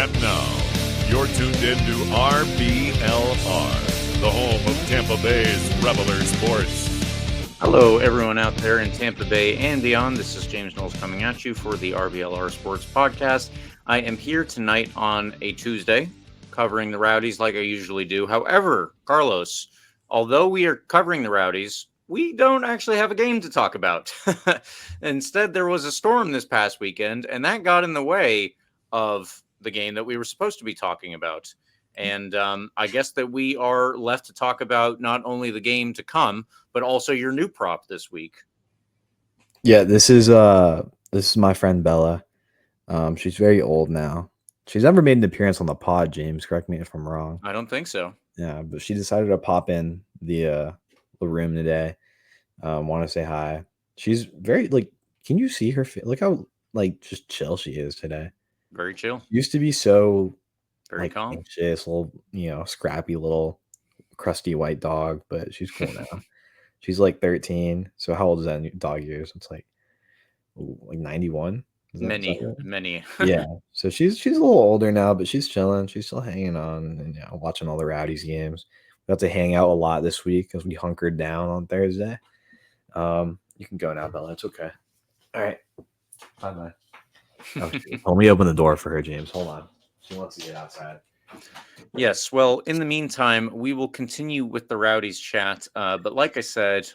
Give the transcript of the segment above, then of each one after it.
And now, you're tuned in to RBLR, the home of Tampa Bay's RBLR Sports. Hello, everyone out there in Tampa Bay and beyond. This is James Knowles coming at you for the RBLR Sports podcast. I am here tonight on a Tuesday covering the Rowdies like I usually do. However, Carlos, although we are covering the Rowdies, we don't actually have a game to talk about. Instead, there was a storm this past weekend, and that got in the way of the game that we were supposed to be talking about. And I guess that we are left to talk about not only the game to come, but also your new prop this week. Yeah, this is my friend Bella. She's very old now. She's never made an appearance on the pod, James. Correct me if I'm wrong. I don't think so. Yeah, but she decided to pop in the room today. Want to say hi. She's very can you see her? Look how just chill she is today. Very chill. She used to be so very calm, anxious, little scrappy little crusty white dog, but she's cool now. She's 13. So how old is that dog years? It's like 91. Many. Yeah. So she's a little older now, but she's chilling. She's still hanging on and watching all the Rowdies games. We got to hang out a lot this week because we hunkered down on Thursday. You can go now, Bella. It's okay. All right. Bye. Let me open the door for her, James. Hold on. She wants to get outside. Yes. Well, in the meantime, we will continue with the Rowdies chat. But like I said,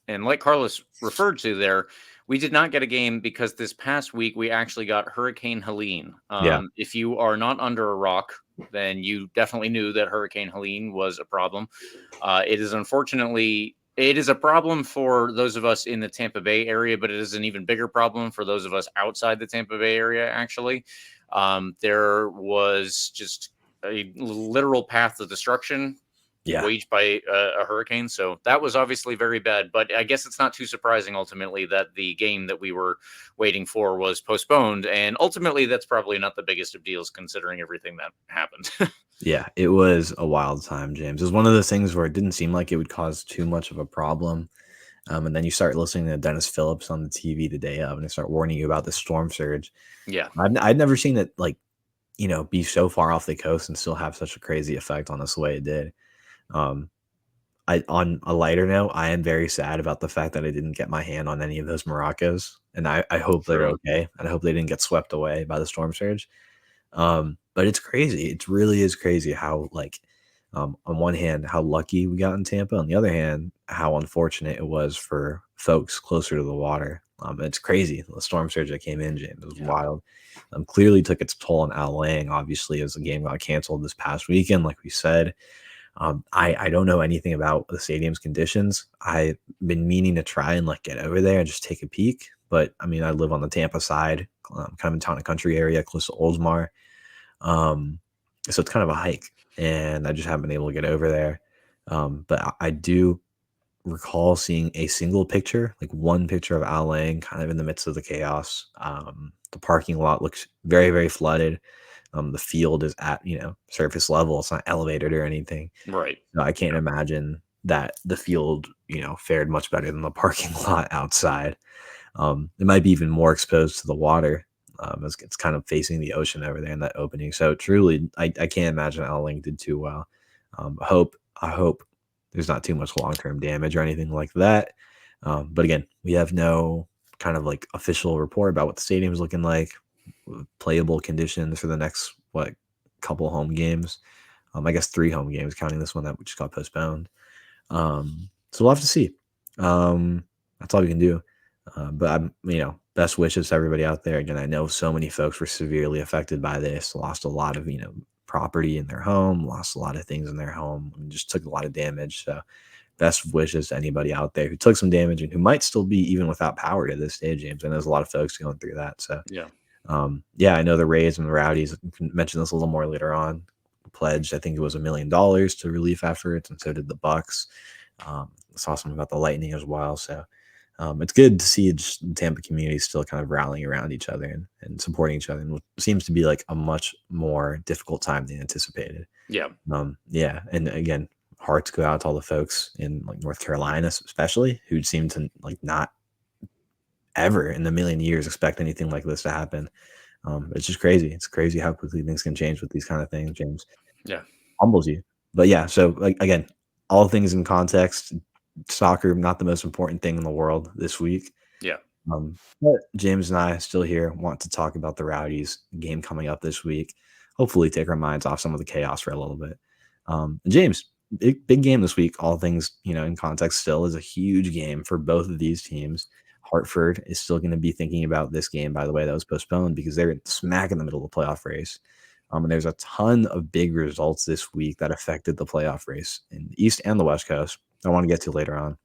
and like Carlos referred to there, we did not get a game because this past week we actually got Hurricane Helene. If you are not under a rock, then you definitely knew that Hurricane Helene was a problem. It is a problem for those of us in the Tampa Bay area, but it is an even bigger problem for those of us outside the Tampa Bay area, actually. There was just a literal path of destruction waged by a hurricane. So that was obviously very bad. But I guess it's not too surprising, ultimately, that the game that we were waiting for was postponed. And ultimately, that's probably not the biggest of deals considering everything that happened. Yeah, it was a wild time, James. It was one of those things where it didn't seem like it would cause too much of a problem. And then you start listening to Dennis Phillips on the TV the day of, and they start warning you about the storm surge. Yeah. I'd never seen it, be so far off the coast and still have such a crazy effect on us the way it did. On a lighter note, I am very sad about the fact that I didn't get my hand on any of those maracas, and I hope they're okay, and I hope they didn't get swept away by the storm surge. But it's crazy. It really is crazy how, on one hand, how lucky we got in Tampa. On the other hand, how unfortunate it was for folks closer to the water. It's crazy. The storm surge that came in, James, was wild. Clearly took its toll on Al Lang, obviously, as the game got canceled this past weekend, like we said. I don't know anything about the stadium's conditions. I've been meaning to try and get over there and just take a peek. But I mean, I live on the Tampa side, kind of in town and country area, close to Oldsmar. So it's kind of a hike, and I just haven't been able to get over there. But I do recall seeing a single picture, one picture of Al Lang kind of in the midst of the chaos. The parking lot looks very, very flooded. The field is at, surface level. It's not elevated or anything. Right. So I can't imagine that the field, fared much better than the parking lot outside. It might be even more exposed to the water. It's kind of facing the ocean over there in that opening. So truly, I can't imagine Al Lang did too well. I hope there's not too much long-term damage or anything like that. But again, we have no kind of official report about what the stadium is looking like, playable conditions for the next couple home games. I guess 3 home games, counting this one that just got postponed. So we'll have to see. That's all we can do. But I'm, best wishes to everybody out there. Again, I know so many folks were severely affected by this, lost a lot of, property in their home, lost a lot of things in their home, and just took a lot of damage. So best wishes to anybody out there who took some damage and who might still be even without power to this day, James. I know there's a lot of folks going through that. So I know the Rays and the Rowdies, I can mention this a little more later on, pledged, I think it was $1 million to relief efforts, and so did the Bucks. Saw something about the Lightning as well. So it's good to see just the Tampa community still kind of rallying around each other and supporting each other, and what seems to be a much more difficult time than anticipated. Yeah. And again, hearts go out to all the folks in North Carolina, especially, who seem to not ever in a million years expect anything like this to happen. It's just crazy. It's crazy how quickly things can change with these kind of things, James. Yeah. Humbles you. But yeah, so like again, all things in context, soccer, not the most important thing in the world this week. Yeah. But James and I still here want to talk about the Rowdies game coming up this week. Hopefully take our minds off some of the chaos for a little bit. James, big game this week. All things, in context still is a huge game for both of these teams. Hartford is still going to be thinking about this game, by the way, that was postponed because they're smack in the middle of the playoff race. And there's a ton of big results this week that affected the playoff race in the East and the West Coast. I want to get to later on.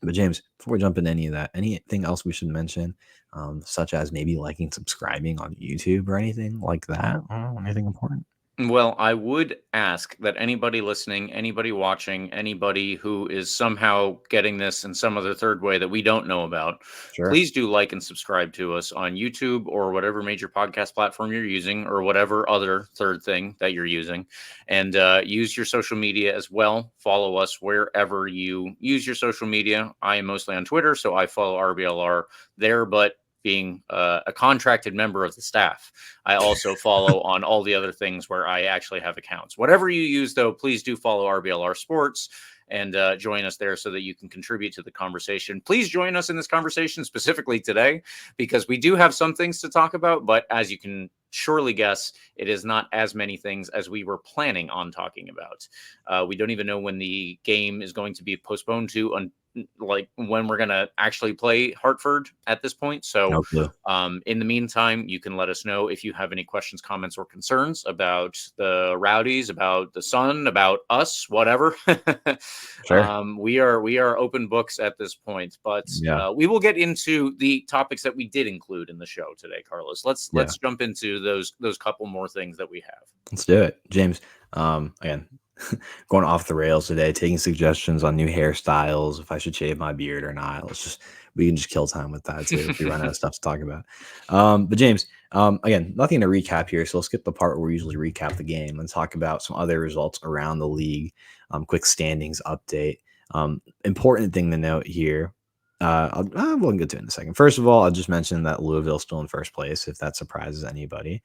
But James, before we jump into any of that, anything else we should mention, such as maybe liking, subscribing on YouTube or anything like that? Anything important? Well, I would ask that anybody listening, anybody watching, anybody who is somehow getting this in some other third way that we don't know about, Sure. please do like and subscribe to us on YouTube or whatever major podcast platform you're using or whatever other third thing that you're using. And use your social media as well. Follow us wherever you use your social media. I am mostly on Twitter, so I follow RBLR there, but being a contracted member of the staff, I also follow on all the other things where I actually have accounts. Whatever you use, though, please do follow RBLR Sports and join us there so that you can contribute to the conversation. Please join us in this conversation specifically today, because we do have some things to talk about. But as you can surely guess, it is not as many things as we were planning on talking about. We don't even know when the game is going to be postponed to, like when we're going to actually play Hartford at this point. So No clue. in the meantime, you can let us know if you have any questions, comments, or concerns about the Rowdies, about the Sun, about us, whatever. Sure. We are open books at this point, but Yeah. we will get into the topics that we did include in the show today, Carlos. Let's jump into those couple more things that we have. Let's do it, James. Again, going off the rails today, taking suggestions on new hairstyles, if I should shave my beard or not. We can just kill time with that too if we run out of stuff to talk about. But James, again, nothing to recap here, so let's skip the part where we usually recap the game and talk about some other results around the league. Quick standings update. Important thing to note here. We'll get to it in a second. First of all, I'll just mention that Louisville's still in first place, if that surprises anybody.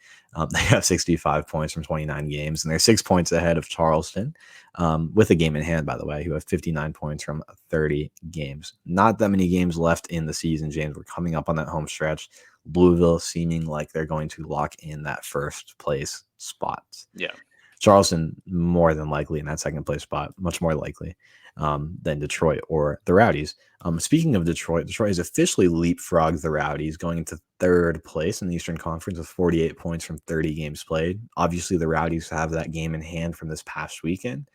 They have 65 points from 29 games, and they're 6 points ahead of Charleston, with a game in hand, by the way, who have 59 points from 30 games. Not that many games left in the season, James. We're coming up on that home stretch. Louisville seeming like they're going to lock in that first place spot. Yeah. Charleston more than likely in that second place spot, much more likely than Detroit or the Rowdies. Speaking of Detroit has officially leapfrogged the Rowdies, going into third place in the Eastern Conference with 48 points from 30 games played. Obviously, the Rowdies have that game in hand from this past weekend.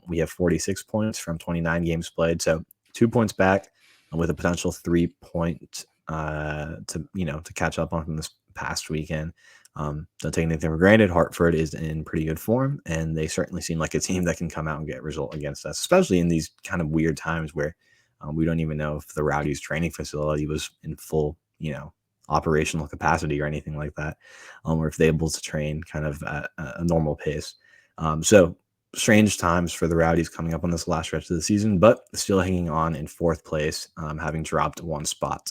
We have 46 points from 29 games played, so 2 points back with a potential 3 point to catch up on from this past weekend. Don't take anything for granted. Hartford is in pretty good form, and they certainly seem like a team that can come out and get a result against us, especially in these kind of weird times where we don't even know if the Rowdies training facility was in full, operational capacity or anything like that, or if they're able to train kind of at a normal pace. So strange times for the Rowdies coming up on this last stretch of the season, but still hanging on in fourth place, having dropped one spot.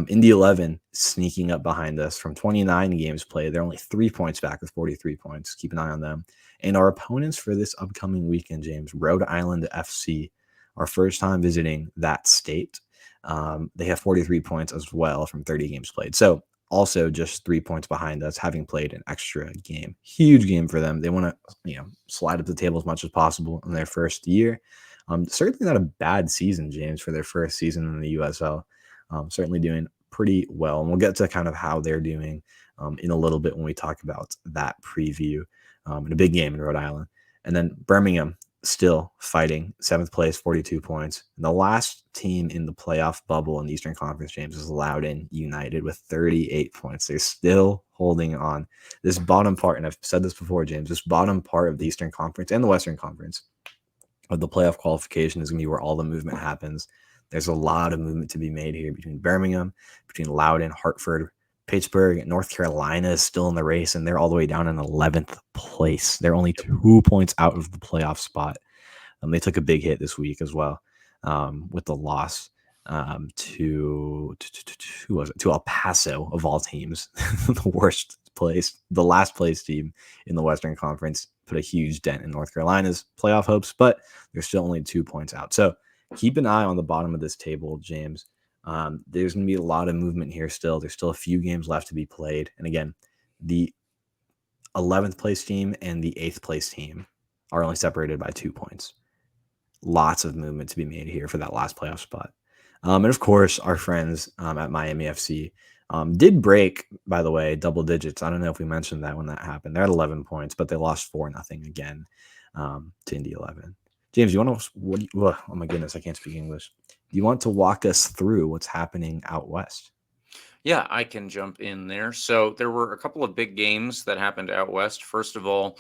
Indy 11 sneaking up behind us from 29 games played. They're only 3 points back with 43 points. Keep an eye on them. And our opponents for this upcoming weekend, James, Rhode Island FC, our first time visiting that state. They have 43 points as well from 30 games played. So also just 3 points behind us, having played an extra game. Huge game for them. They want to, slide up the table as much as possible in their first year. Certainly not a bad season, James, for their first season in the USL. Certainly doing pretty well. And we'll get to kind of how they're doing in a little bit when we talk about that preview. In a big game in Rhode Island. And then Birmingham still fighting 7th place, 42 points. And the last team in the playoff bubble in the Eastern Conference, James, is Loudoun United with 38 points. They're still holding on. This bottom part, and I've said this before, James, this bottom part of the Eastern Conference and the Western Conference of the playoff qualification is going to be where all the movement happens. There's a lot of movement to be made here between Birmingham, between Loudoun, Hartford, Pittsburgh. North Carolina is still in the race, and they're all the way down in 11th place. They're only 2 points out of the playoff spot. They took a big hit this week as well with the loss to who was it? To El Paso of all teams, the last place team in the Western Conference, put a huge dent in North Carolina's playoff hopes, but they're still only 2 points out. So keep an eye on the bottom of this table, James. There's going to be a lot of movement here still. There's still a few games left to be played. And again, the 11th place team and the 8th place team are only separated by 2 points. Lots of movement to be made here for that last playoff spot. And of course, our friends at Miami FC did break, by the way, double digits. I don't know if we mentioned that when that happened. They're at 11 points, but they lost 4-0 again to Indy 11. James, you want to? Oh my goodness, I can't speak English. Do you want to walk us through what's happening out west? Yeah, I can jump in there. So there were a couple of big games that happened out west. First of all,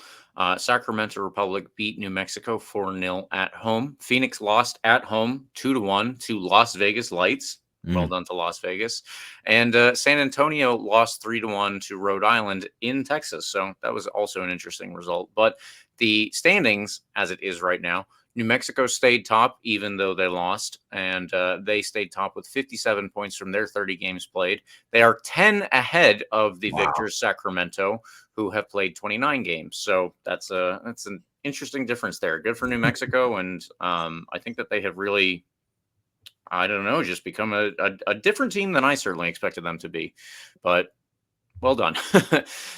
Sacramento Republic beat New Mexico 4-0 at home. Phoenix lost at home 2-1 to Las Vegas Lights. Well done to Las Vegas. And San Antonio lost 3-1 to Rhode Island in Texas. So that was also an interesting result. But the standings, as it is right now, New Mexico stayed top, even though they lost, and they stayed top with 57 points from their 30 games played. They are 10 ahead of the victors Sacramento, who have played 29 games. So that's an interesting difference there. Good for New Mexico, and I think that they have really, I don't know, just become a different team than I certainly expected them to be. But well done.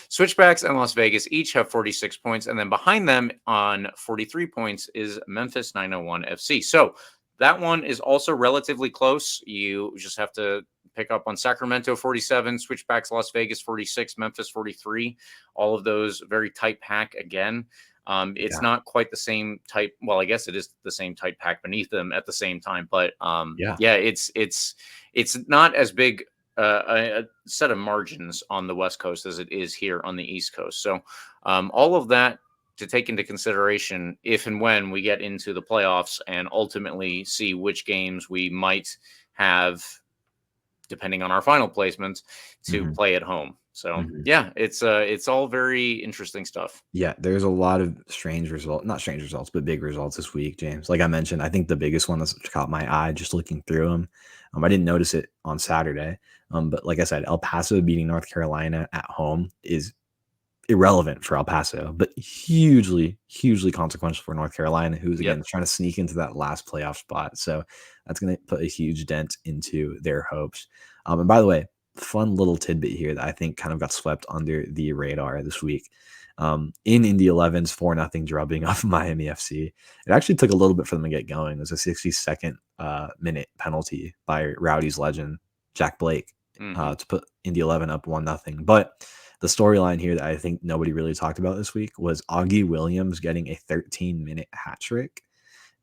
Switchbacks and Las Vegas each have 46 points. And then behind them on 43 points is Memphis 901 FC. So that one is also relatively close. You just have to pick up on Sacramento 47, Switchbacks Las Vegas 46, Memphis 43. All of those very tight pack again. It's not quite the same type. Well, I guess it is the same tight pack beneath them at the same time. But it's not as big a set of margins on the West Coast as it is here on the East Coast. So all of that to take into consideration if and when we get into the playoffs and ultimately see which games we might have, depending on our final placements, to play at home. So it's all very interesting stuff. Yeah, there's a lot of not strange results, but big results this week, James. Like I mentioned, I think the biggest one that's caught my eye just looking through them. I didn't notice it on Saturday, but like I said, El Paso beating North Carolina at home is irrelevant for El Paso, but hugely consequential for North Carolina, who's again trying to sneak into that last playoff spot. So that's going to put a huge dent into their hopes. And by the way, fun little tidbit here that I think kind of got swept under the radar this week. In Indy 11's 4-0 drubbing off Miami FC, it actually took a little bit for them to get going. It was a 62nd minute penalty by Rowdies legend Jack Blake to put Indy 11 up 1-0. But the storyline here that I think nobody really talked about this week was Augie Williams getting a 13-minute hat trick.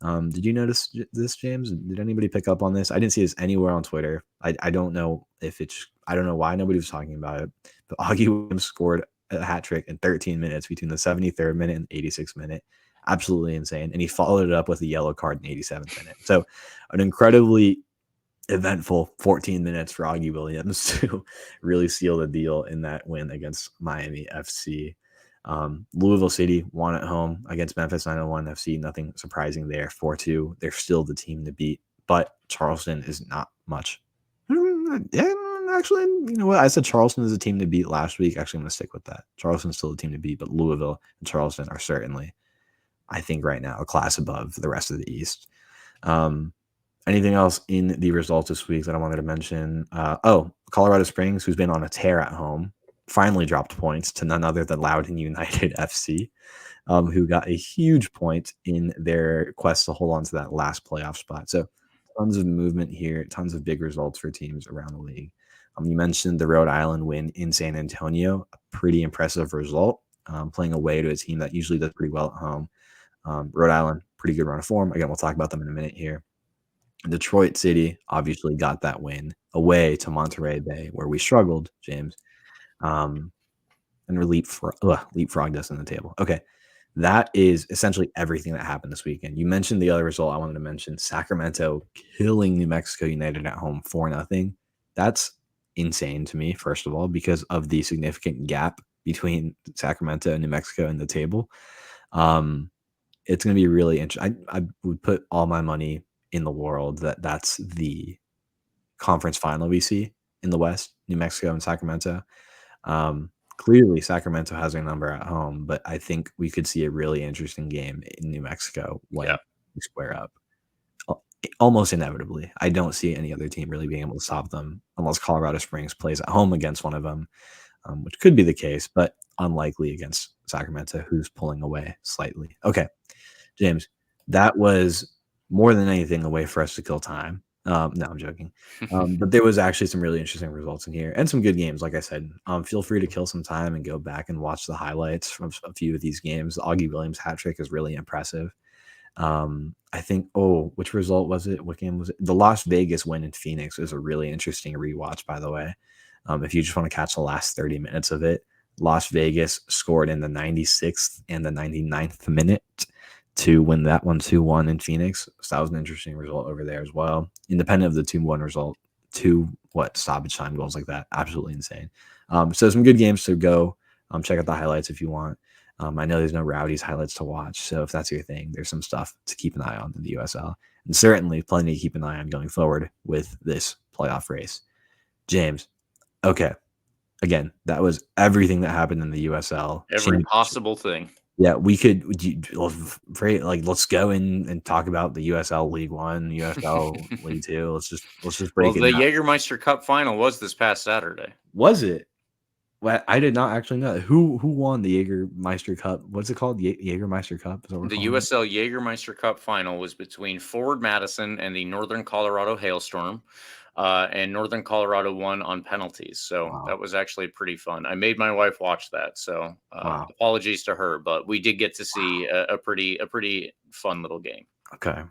Did you notice this, James? Did anybody pick up on this? I didn't see this anywhere on Twitter. I don't know I don't know why nobody was talking about it, but Augie Williams scored a hat trick in 13 minutes between the 73rd minute and 86th minute. Absolutely insane. And he followed it up with a yellow card in 87th minute. So an incredibly eventful 14 minutes for Augie Williams to really seal the deal in that win against Miami FC. Louisville City won at home against Memphis 901 FC. Nothing surprising there. 4-2. They're still the team to beat, but Charleston is not much. Actually, you know what? I said Charleston is a team to beat last week. Actually, I'm going to stick with that. Charleston's still a team to beat, but Louisville and Charleston are certainly, I think right now, a class above the rest of the East. Anything else in the results this week that I wanted to mention? Colorado Springs, who's been on a tear at home, finally dropped points to none other than Loudoun United FC, who got a huge point in their quest to hold on to that last playoff spot. So tons of movement here, tons of big results for teams around the league. You mentioned the Rhode Island win in San Antonio, a pretty impressive result, playing away to a team that usually does pretty well at home. Rhode Island, pretty good run of form. Again, we'll talk about them in a minute here. Detroit City obviously got that win away to Monterey Bay, where we struggled, James, and we leapfrogged us in the table. Okay, that is essentially everything that happened this weekend. You mentioned the other result I wanted to mention, Sacramento killing New Mexico United at home 4-0. That's insane to me, first of all, because of the significant gap between Sacramento and New Mexico in the table. It's going to be really interesting. I would put all my money in the world that that's the conference final we see in the West, New Mexico and Sacramento. Clearly, Sacramento has their number at home, but I think we could see a really interesting game in New Mexico when we square up. Almost inevitably. I don't see any other team really being able to stop them unless Colorado Springs plays at home against one of them, which could be the case, but unlikely against Sacramento, who's pulling away slightly. Okay, James, that was more than anything a way for us to kill time. No, I'm joking. But there was actually some really interesting results in here and some good games. Like I said, feel free to kill some time and go back and watch the highlights from a few of these games. The Augie Williams hat trick is really impressive. I think, which result was it? What game was it? The Las Vegas win in Phoenix is a really interesting rewatch, by the way. If you just want to catch the last 30 minutes of it, Las Vegas scored in the 96th and the 99th minute to win that one 2-1 in Phoenix. So that was an interesting result over there as well. Independent of the 2-1 result, stoppage time goals like that. Absolutely insane. So some good games to go. Check out the highlights if you want. I know there's no Rowdies highlights to watch, so if that's your thing, there's some stuff to keep an eye on in the USL. And certainly plenty to keep an eye on going forward with this playoff race. James, okay. Again, that was everything that happened in the USL. Every possible thing. Yeah, let's go in and talk about the USL League One, USL League Two. Let's just break it down. The Jägermeister Cup final was this past Saturday. Was it? Well, I did not actually know who won the Jägermeister Cup. What's it called? Jägermeister Cup. The USL Jägermeister Cup final was between Forward Madison and the Northern Colorado Hailstorm, and Northern Colorado won on penalties. So that was actually pretty fun. I made my wife watch that. So apologies to her, but we did get to see a pretty fun little game. Okay,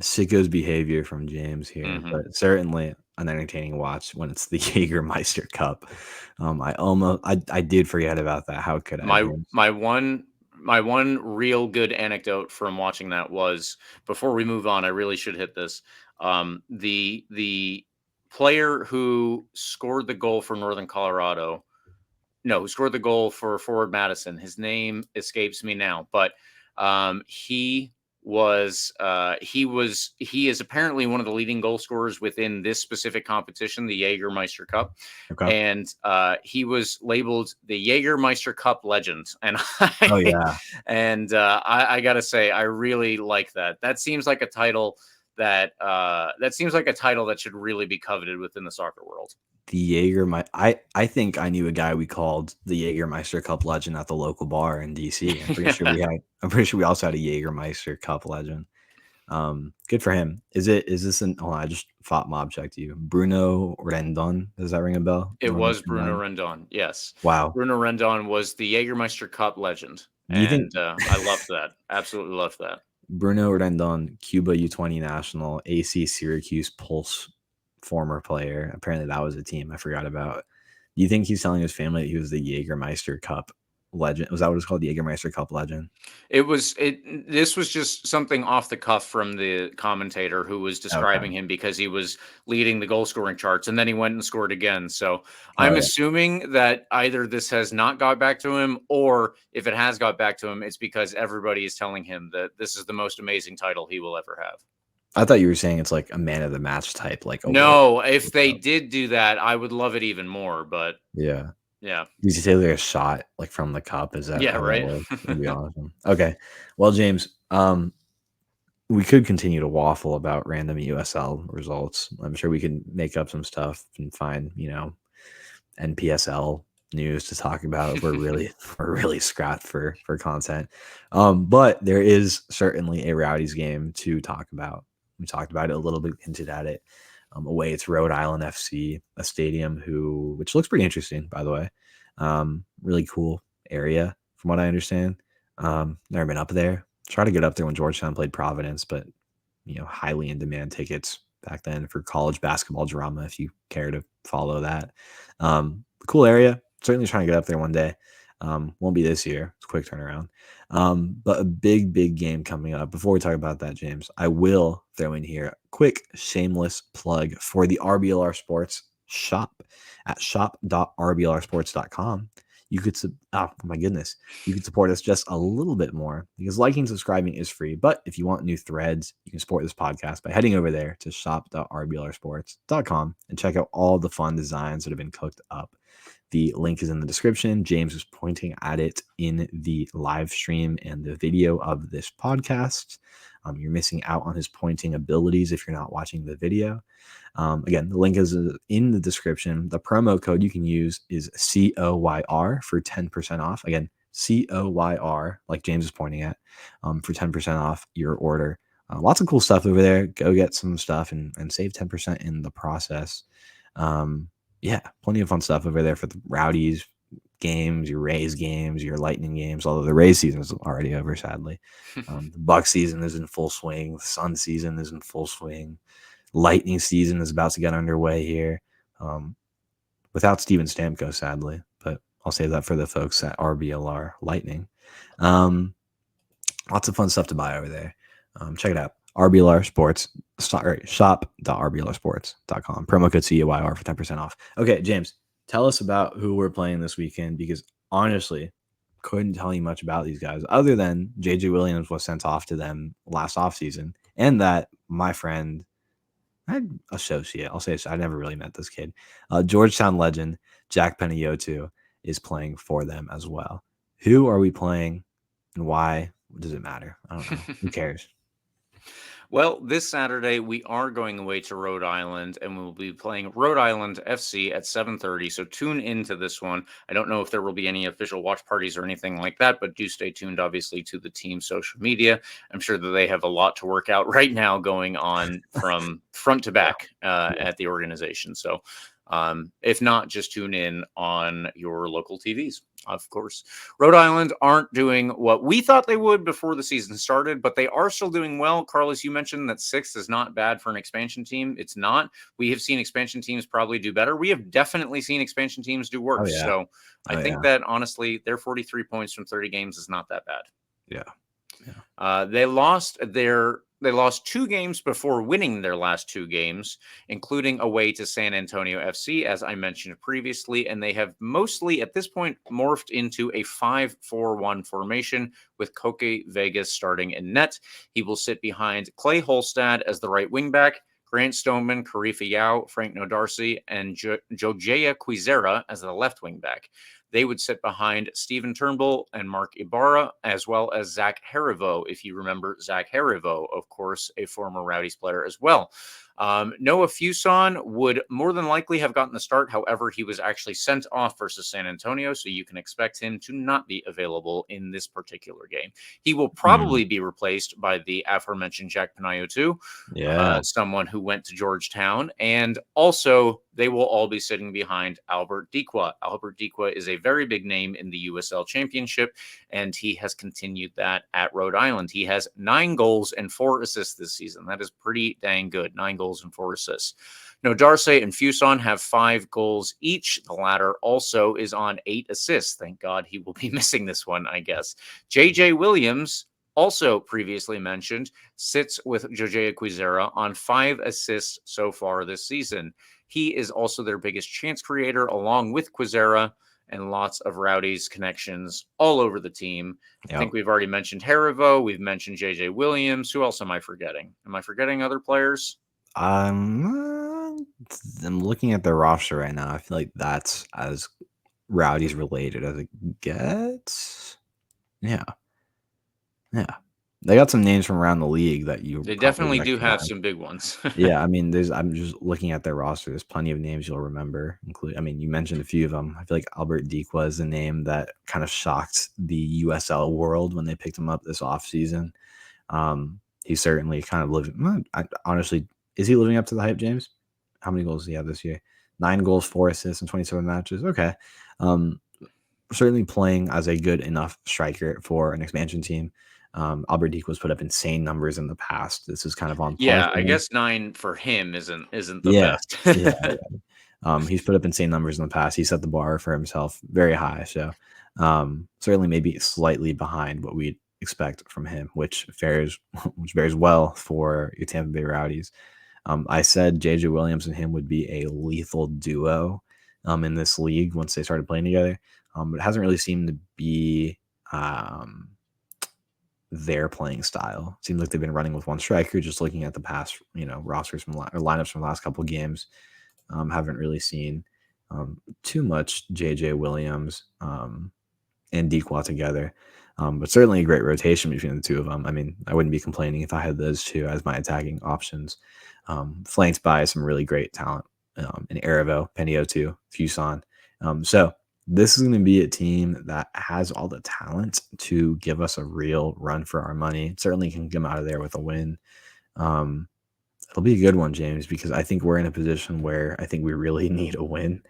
sicko's behavior from James here, but certainly an entertaining watch when it's the Jägermeister Cup. I did forget about that. How could I? My one real good anecdote from watching that was, before we move on, I really should hit this. The player who scored the goal for Northern Colorado, who scored the goal for Forward Madison, his name escapes me now, but he is apparently one of the leading goal scorers within this specific competition, the Jägermeister Cup. Okay. And he was labeled the Jägermeister Cup legend. And I gotta say, I really like that. That seems like a title that should really be coveted within the soccer world. The I think I knew a guy we called the Jägermeister Cup legend at the local bar in DC. I'm pretty sure we also had a Jägermeister Cup legend. Good for him. Is this I just thought mob checked you. Bruno Rendon. Does that ring a bell? It was Bruno Rendon. Yes. Wow. Bruno Rendon was the Jägermeister Cup legend. And I loved that. Absolutely loved that. Bruno Rendon, Cuba U20 national, AC Syracuse Pulse former player. Apparently that was a team I forgot about. Do you think he's telling his family that he was the Jägermeister Cup legend? Was that what it's called? The Jägermeister Cup legend? This was just something off the cuff from the commentator who was describing him because he was leading the goal scoring charts and then he went and scored again. So I'm assuming that either this has not got back to him, or if it has got back to him, it's because everybody is telling him that this is the most amazing title he will ever have. I thought you were saying it's like a man of the match type. No, if they did do that, I would love it even more. But yeah. Did you say there's a shot like from the cup? Is that right? That'd be awesome. Okay. Well, James, we could continue to waffle about random USL results. I'm sure we can make up some stuff and find, NPSL news to talk about. We're really scrapped for content. But there is certainly a Rowdies game to talk about. We talked about it a little bit, hinted at it. Away, it's Rhode Island FC, a stadium which looks pretty interesting, by the way. Really cool area, from what I understand. Never been up there. Try to get up there when Georgetown played Providence, but highly in demand tickets back then for college basketball drama, if you care to follow that. Cool area. Certainly trying to get up there one day. Won't be this year. It's a quick turnaround. But a big game coming up. Before we talk about that, James, I will throw in here a quick shameless plug for the RBLR Sports shop at shop.rblrsports.com. you could oh my goodness, you could support us just a little bit more, because liking and subscribing is free. But if you want new threads, you can support this podcast by heading over there to shop.rblrsports.com and check out all the fun designs that have been cooked up. The link is in the description. James was pointing at it in the live stream and the video of this podcast. You're missing out on his pointing abilities if you're not watching the video. Again, the link is in the description. The promo code you can use is COYR for 10% off. Again, COYR, like James is pointing at, for 10% off your order. Lots of cool stuff over there. Go get some stuff and save 10% in the process. Yeah, plenty of fun stuff over there for the Rowdies games, your Rays games, your Lightning games, although the Rays season is already over, sadly. The Buck season is in full swing. The Sun season is in full swing. Lightning season is about to get underway here. Without Steven Stamkos, sadly, but I'll save that for the folks at RBLR Lightning. Lots of fun stuff to buy over there. Check it out. RBLR Sports, shop.rblrsports.com. Promo code COYR for 10% off. Okay, James, tell us about who we're playing this weekend, because honestly, couldn't tell you much about these guys other than JJ Williams was sent off to them last offseason, and that my friend, associate, I'll say, I never really met this kid, Georgetown legend Jack Panayotu is playing for them as well. Who are we playing and why? Does it matter? I don't know. Who cares? Well, this Saturday, we are going away to Rhode Island, and we'll be playing Rhode Island FC at 7:30. So tune into this one. I don't know if there will be any official watch parties or anything like that, but do stay tuned, obviously, to the team's social media. I'm sure that they have a lot to work out right now going on from front to back at the organization. So if not, just tune in on your local TVs. Of course, Rhode Island aren't doing what we thought they would before the season started, but they are still doing well. Carlos, you mentioned that 6th is not bad for an expansion team. It's not. We have seen expansion teams probably do better. We have definitely seen expansion teams do worse. Oh, yeah. So I think that, honestly, their 43 points from 30 games is not that bad. Yeah. They lost 2 games before winning their last 2 games, including away to San Antonio FC, as I mentioned previously, and they have mostly at this point morphed into a 5-4-1 formation with Koke Vegas starting in net. He will sit behind Clay Holstad as the right wing back, Grant Stoneman, Karifa Yao, Frank Nodarcy, and Jojea Quizera as the left wing back. They would sit behind Steven Turnbull and Mark Ibarra, as well as Zach Harivo. If you remember Zach Harivo, of course, a former Rowdies player as well. Noah Fuson would more than likely have gotten the start. However, he was actually sent off versus San Antonio, so you can expect him to not be available in this particular game. He will probably be replaced by the aforementioned Jack Panayotu, someone who went to Georgetown, and also they will all be sitting behind Albert Dikwa. Albert Dikwa is a very big name in the USL Championship, and he has continued that at Rhode Island. He has 9 goals and 4 assists this season. That is pretty dang good. 9 goals and 4 assists. Nodarce and Fuson have 5 goals each. The latter also is on 8 assists. Thank God he will be missing this one, I guess. JJ Williams, also previously mentioned, sits with Jojea Quizera on 5 assists so far this season. He is also their biggest chance creator, along with Quizera, and lots of Rowdies connections all over the team. I think we've already mentioned Harivo. We've mentioned JJ Williams. Who else am I forgetting? Am I forgetting other players? I'm looking at their roster right now. I feel like that's as Rowdies related as it gets. Yeah. They got some names from around the league that They definitely do have some big ones. Yeah, I mean, I'm just looking at their roster. There's plenty of names you'll remember. You mentioned a few of them. I feel like Albert Dikwa is a name that kind of shocked the USL world when they picked him up this offseason. He's certainly kind of living. Honestly, is he living up to the hype, James? How many goals does he have this year? 9 goals, 4 assists in 27 matches. Okay. Certainly playing as a good enough striker for an expansion team. Albert Dikwa's put up insane numbers in the past. This is kind of on par. Yeah, I guess 9 for him isn't the best. He's put up insane numbers in the past. He set the bar for himself very high. So certainly maybe slightly behind what we'd expect from him, which bears well for your Tampa Bay Rowdies. I said JJ Williams and him would be a lethal duo in this league once they started playing together. but it hasn't really seemed to be their playing style. Seems like they've been running with one striker. Just looking at the past, rosters or lineups from the last couple of games, haven't really seen too much JJ Williams and Dequa together. But certainly a great rotation between the two of them. I mean, I wouldn't be complaining if I had those two as my attacking options, flanked by some really great talent in Aravo, Peniotu, Fuson. So this is going to be a team that has all the talent to give us a real run for our money. It certainly can come out of there with a win. It'll be a good one, James, because I think we're in a position where I think we really need a win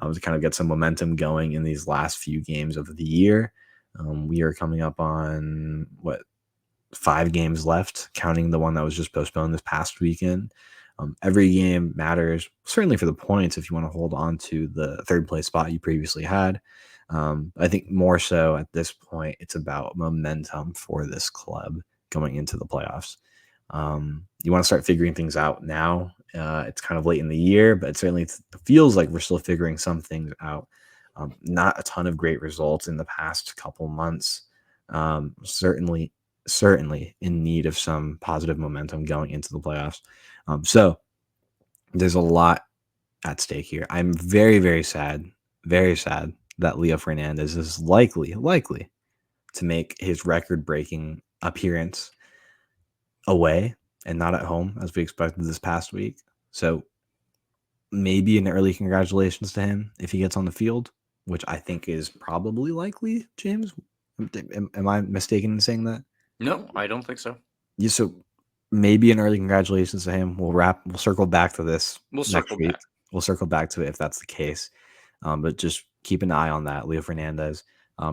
to kind of get some momentum going in these last few games of the year. We are coming up on 5 games left, counting the one that was just postponed this past weekend. Every game matters, certainly for the points if you want to hold on to the third place spot you previously had. I think more so at this point, it's about momentum for this club going into the playoffs. You want to start figuring things out now. It's kind of late in the year, but it certainly feels like we're still figuring some things out. Not a ton of great results in the past couple months. Certainly in need of some positive momentum going into the playoffs. So there's a lot at stake here. I'm very, very sad that Leo Fernandez is likely to make his record-breaking appearance away and not at home as we expected this past week. So maybe an early congratulations to him if he gets on the field, which I think is probably likely, James. Am I mistaken in saying that? No, I don't think so. Yeah, so maybe an early congratulations to him. We'll circle back to this next week. We'll circle back to it if that's the case. But just keep an eye on that. Leo Fernandez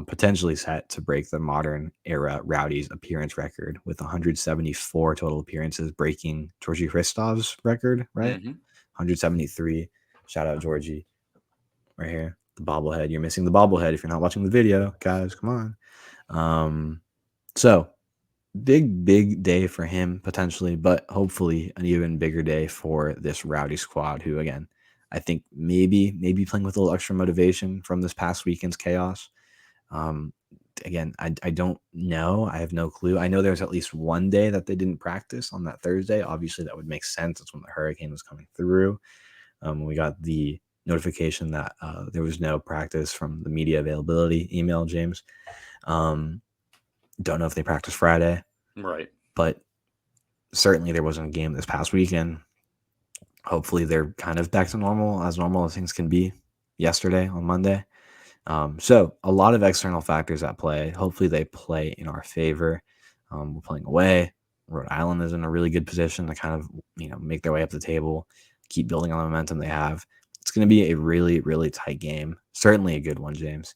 potentially set to break the modern era Rowdies appearance record with 174 total appearances, breaking Georgie Hristov's record, right? 173. Shout out Georgie right here. The bobblehead. You're missing the bobblehead if you're not watching the video, guys. Come on. So big day for him potentially, but hopefully an even bigger day for this Rowdy squad, who again, I think maybe playing with a little extra motivation from this past weekend's chaos. Again, I don't know. I have no clue. I know there's at least one day that they didn't practice on that Thursday. Obviously, that would make sense. That's when the hurricane was coming through. We got the notification that there was no practice from the media availability email, James. Don't know if they practiced Friday. Right. But certainly there wasn't a game this past weekend. Hopefully they're kind of back to normal as things can be yesterday on Monday. So a lot of external factors at play. Hopefully they play in our favor. We're playing away. Rhode Island is in a really good position to kind of, make their way up the table, keep building on the momentum they have. It's going to be a really, really tight game. Certainly a good one, James.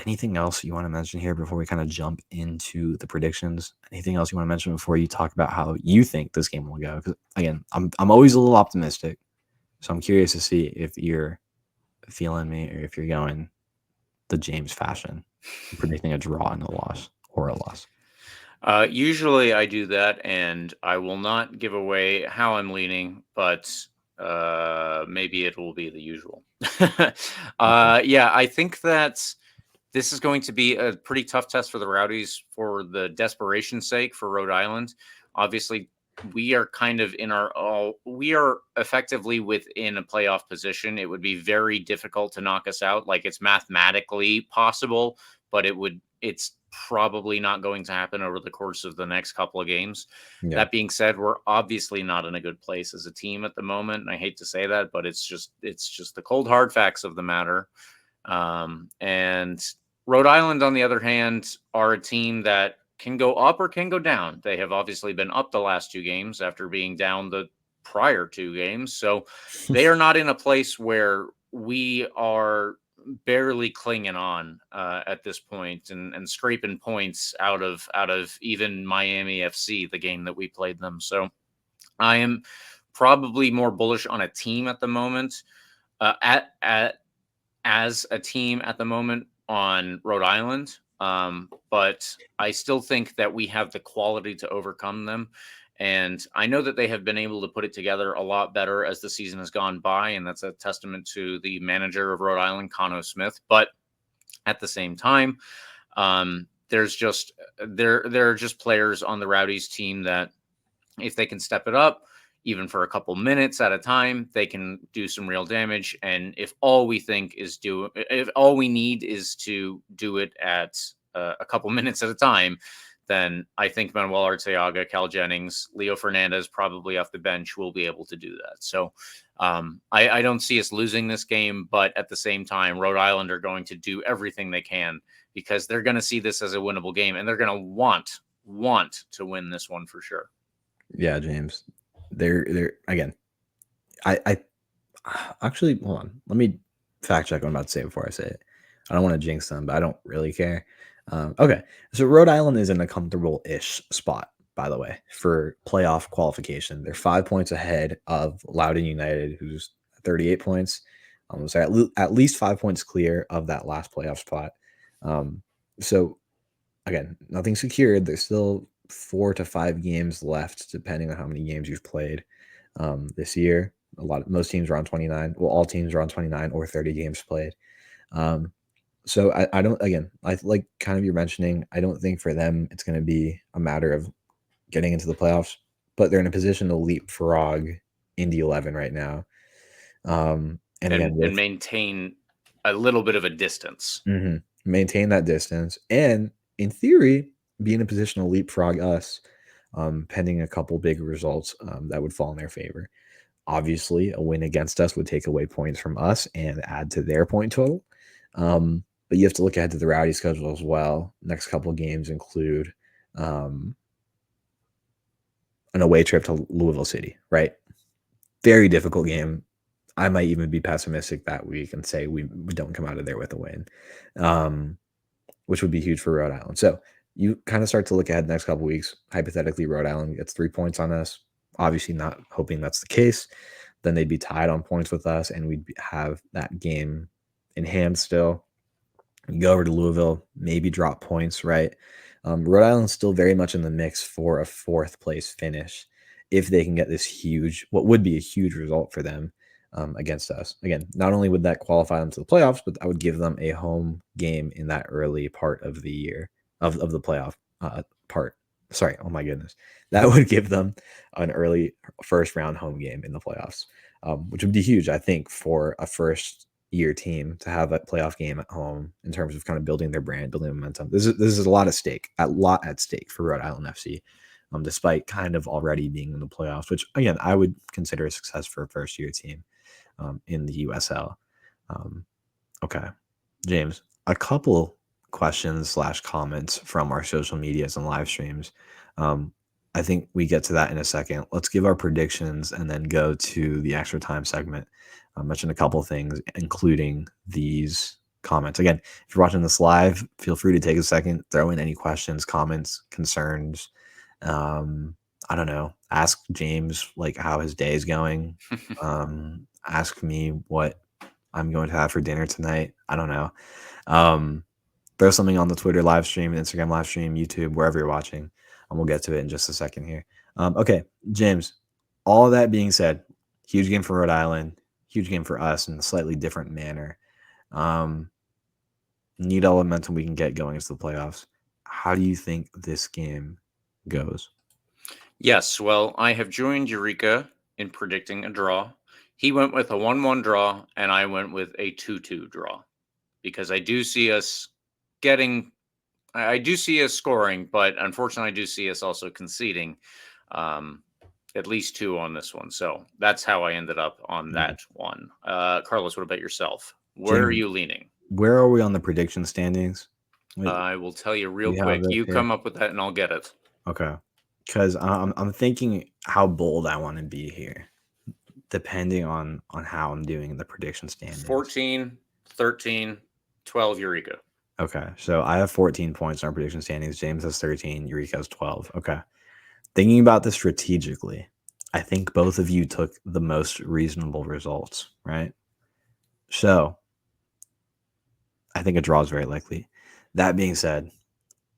Anything else you want to mention here before we kind of jump into the predictions? Anything else you want to mention before you talk about how you think this game will go? Because again, I'm always a little optimistic, so I'm curious to see if you're feeling me or if you're going the James fashion, predicting a draw and a loss or a loss. Usually I do that, and I will not give away how I'm leaning, but maybe it will be the usual. Yeah, I think that this is going to be a pretty tough test for the Rowdies for the desperation's sake for Rhode Island. Obviously, we are kind of we are effectively within a playoff position. It would be very difficult to knock us out. Like, it's mathematically possible, but it's probably not going to happen over the course of the next couple of games. Yeah. That being said, we're obviously not in a good place as a team at the moment. And I hate to say that, but it's just the cold hard facts of the matter. And Rhode Island, on the other hand, are a team that can go up or can go down. They have obviously been up the last 2 games after being down the prior 2 games. So they are not in a place where we are barely clinging on at this point and scraping points out of even Miami FC, the game that we played them. So I am probably more bullish on a team at the moment, as a team at the moment on Rhode Island. But I still think that we have the quality to overcome them. And I know that they have been able to put it together a lot better as the season has gone by. And that's a testament to the manager of Rhode Island, Conno Smith. But At the same time, there are just players on the Rowdies team that if they can step it up, even for a couple minutes at a time, they can do some real damage. And if all we need is to do it at a couple minutes at a time, then I think Manuel Arteaga, Cal Jennings, Leo Fernandez, probably off the bench, will be able to do that. So I don't see us losing this game, but at the same time, Rhode Island are going to do everything they can because they're going to see this as a winnable game, and they're going to want to win this one for sure. Yeah, James. They're again. I actually hold on. Let me fact check what I'm about to say before I say it. I don't want to jinx them, but I don't really care. Okay, so Rhode Island is in a comfortable-ish spot, by the way, for playoff qualification. They're 5 points ahead of Loudoun United, who's 38 points. So at least 5 points clear of that last playoff spot. So again, nothing secured. There's still 4 to 5 games left, depending on how many games you've played this year. Most teams are on 29. Well, all teams are on 29 or 30 games played. So I don't, again, I like kind of you're mentioning, I don't think for them it's going to be a matter of getting into the playoffs, but they're in a position to leapfrog Indy 11 right now. And maintain a little bit of a distance. Maintain that distance. And in theory, be in a position to leapfrog us, pending a couple big results that would fall in their favor. Obviously, a win against us would take away points from us and add to their point total. But you have to look ahead to the Rowdy schedule as well. Next couple of games include an away trip to Louisville City, right? Very difficult game. I might even be pessimistic that week and say we don't come out of there with a win, which would be huge for Rhode Island. So you kind of start to look ahead the next couple of weeks. Hypothetically, Rhode Island gets 3 points on us. Obviously not hoping that's the case. Then they'd be tied on points with us, and we'd have that game in hand still. You go over to Louisville, maybe drop points, right? Rhode Island's still very much in the mix for a 4th place finish if they can get this what would be a huge result for them against us. Again, not only would that qualify them to the playoffs, but I would give them a home game in that early part of the year of the playoff part. Sorry, oh my goodness. That would give them an early first round home game in the playoffs, which would be huge, I think, for a first-year team to have a playoff game at home in terms of kind of building their brand, building momentum. This is a lot at stake for Rhode Island FC, despite kind of already being in the playoffs, which, again, I would consider a success for a first-year team in the USL. Okay, James, a couple questions / comments from our social medias and live streams. I think we get to that in a second. Let's give our predictions and then go to the extra time segment. I mentioned a couple of things, including these comments. Again, if you're watching this live, feel free to take a second, throw in any questions, comments, concerns. I don't know. Ask James like how his day is going. Ask me what I'm going to have for dinner tonight. I don't know. Throw something on the Twitter live stream, Instagram live stream, YouTube, wherever you're watching. And we'll get to it in just a second here. Okay, James, all that being said, huge game for Rhode Island, huge game for us in a slightly different manner. Need all the momentum we can get going into the playoffs. How do you think this game goes? Yes, well, I have joined Eureka in predicting a draw. He went with a 1-1 draw, and I went with a 2-2 draw because I do see us scoring, but unfortunately I do see us also conceding at least 2 on this one. So that's how I ended up on that one. Carlos, what about yourself? Where are you leaning? Where are we on the prediction standings? I will tell you real quick. You come up with that and I'll get it. Okay. Because I'm thinking how bold I want to be here, depending on how I'm doing in the prediction standings. 14, 13, 12, Eureka. Okay, so I have 14 points on our prediction standings. James has 13. Eureka has 12. Okay. Thinking about this strategically, I think both of you took the most reasonable results, right? So I think a draw is very likely. That being said,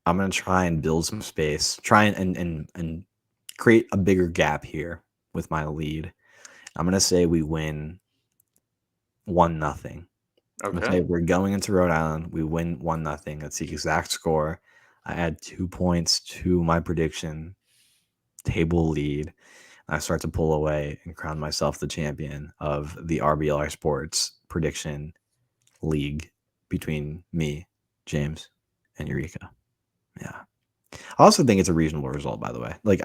I'm going to try and build some space, try and create a bigger gap here with my lead. I'm going to say we win 1-0. I'm gonna say Okay. we're going into Rhode Island. We win 1-0. That's the exact score. I add 2 points to my prediction table lead. I start to pull away and crown myself the champion of the RBLR Sports prediction league between me, James, and Eureka. Yeah. I also think it's a reasonable result, by the way. Like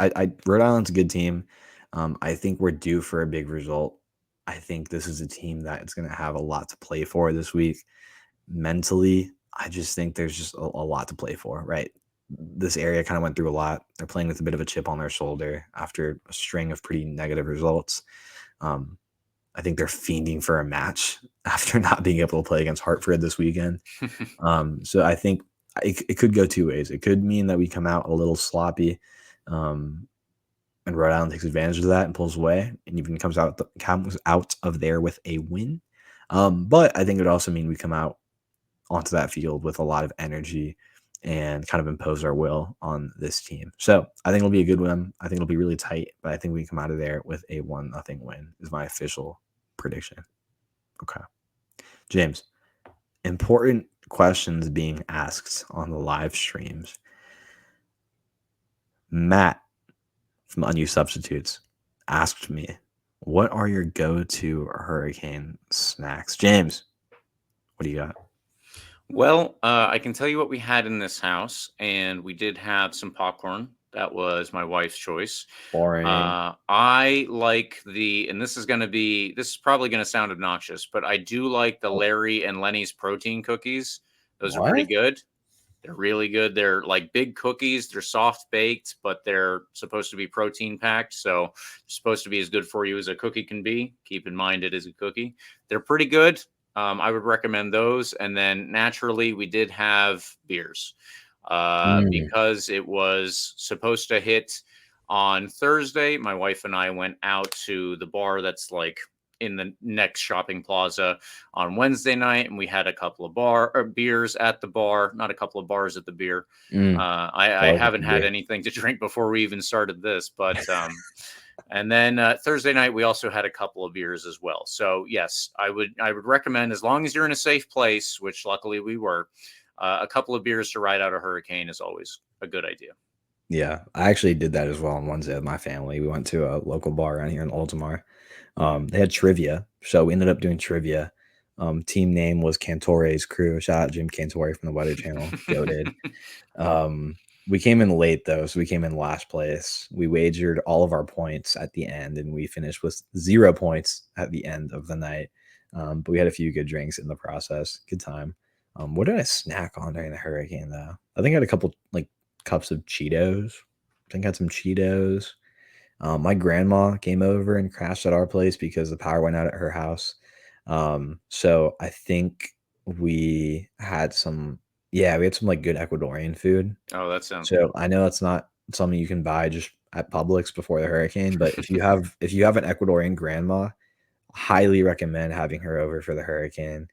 Rhode Island's a good team. I think we're due for a big result. I think this is a team that it's going to have a lot to play for this week. Mentally, I just think there's just a lot to play for, right? This area kind of went through a lot. They're playing with a bit of a chip on their shoulder after a string of pretty negative results. Um, I think they're fiending for a match after not being able to play against Hartford this weekend. So I think it could go two ways. It could mean that we come out a little sloppy, and Rhode Island takes advantage of that and pulls away, and even comes out of there with a win. But I think it would also mean we come out onto that field with a lot of energy and kind of impose our will on this team. So I think it'll be a good win. I think it'll be really tight, but I think we come out of there with a 1-0 win is my official prediction. Okay. James, important questions being asked on the live streams. Matt from Unused Substitutes asked me, what are your go-to hurricane snacks? James, what do you got? Well, I can tell you what we had in this house, and we did have some popcorn. That was my wife's choice. Boring. I like and this is probably going to sound obnoxious, but I do like the Larry and Lenny's protein cookies. Those are pretty What? good. They're really good. They're like big cookies. They're soft baked, but they're supposed to be protein packed. So supposed to be as good for you as a cookie can be. Keep in mind it is a cookie. They're pretty good. I would recommend those. And then naturally, we did have beers because it was supposed to hit on Thursday. My wife and I went out to the bar that's like in the next shopping plaza on Wednesday night, and we had a couple of beers at the bar, not a couple of bars at the beer. I haven't had anything to drink before we even started this, but and then Thursday night we also had a couple of beers as well. So yes, I would recommend, as long as you're in a safe place, which luckily we were, a couple of beers to ride out a hurricane is always a good idea. Yeah, I actually did that as well on Wednesday with my family. We went to a local bar around here in Altamar. They had trivia, so we ended up doing trivia. Team name was Cantore's Crew. Shout out Jim Cantore from the Weather Channel. Goated. We came in late though, so we came in last place. We wagered all of our points at the end, and we finished with 0 points at the end of the night. But we had a few good drinks in the process. Good time. What did I snack on during the hurricane though? I think I had a couple like cups of Cheetos. I think I had some Cheetos. My grandma came over and crashed at our place because the power went out at her house. So I think we had some like good Ecuadorian food. Oh, that sounds So I know it's not something you can buy just at Publix before the hurricane, but if you have an Ecuadorian grandma, highly recommend having her over for the hurricane.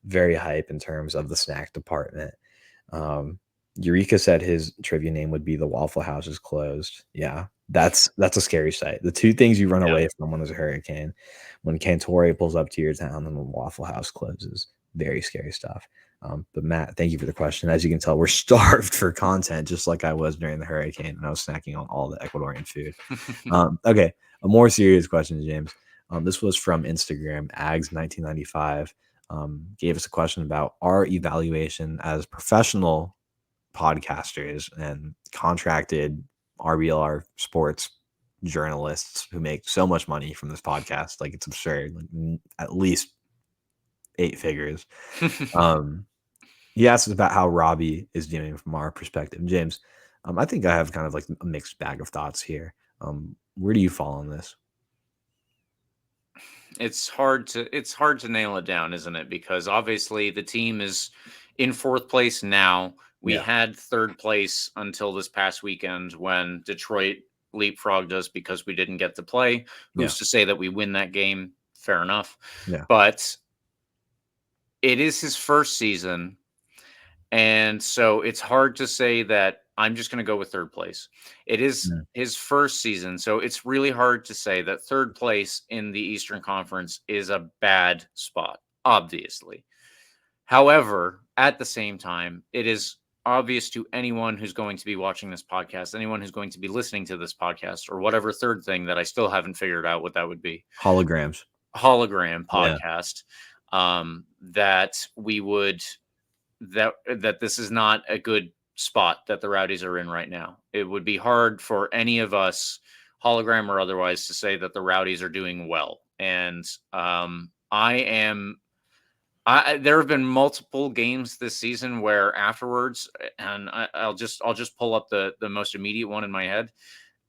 Very hype in terms of the snack department. Eureka said his trivia name would be The Waffle House is Closed. Yeah, that's a scary sight. The two things you run away from when there's a hurricane, when Cantore pulls up to your town and the Waffle House closes. Very scary stuff. But Matt, thank you for the question. As you can tell, we're starved for content, just like I was during the hurricane, and I was snacking on all the Ecuadorian food. Okay, a more serious question, James. This was from Instagram, Ags1995. Gave us a question about our evaluation as professional podcasters and contracted RBLR Sports journalists who make so much money from this podcast. Like, it's absurd, like at least 8 figures. He asked us about how Robbie is doing from our perspective. James, I think I have kind of like a mixed bag of thoughts here. Where do you fall on this? It's hard to nail it down, isn't it? Because obviously the team is in 4th place now. We had 3rd place until this past weekend when Detroit leapfrogged us because we didn't get to play. Who's to say that we win that game? Fair enough. Yeah. But it is his first season. And so it's hard to say that I'm just going to go with 3rd place. It is his first season. So it's really hard to say that 3rd place in the Eastern Conference is a bad spot. obviously. However, at the same time, it is obvious to anyone who's going to be watching this podcast, anyone who's going to be listening to this podcast, or whatever third thing that I still haven't figured out what that would be. Holograms. Hologram Yeah. podcast. That we would that this is not a good spot that the Rowdies are in right now. It would be hard for any of us, hologram or otherwise, to say that the Rowdies are doing well. And there have been multiple games this season where afterwards, and I'll just pull up the most immediate one in my head.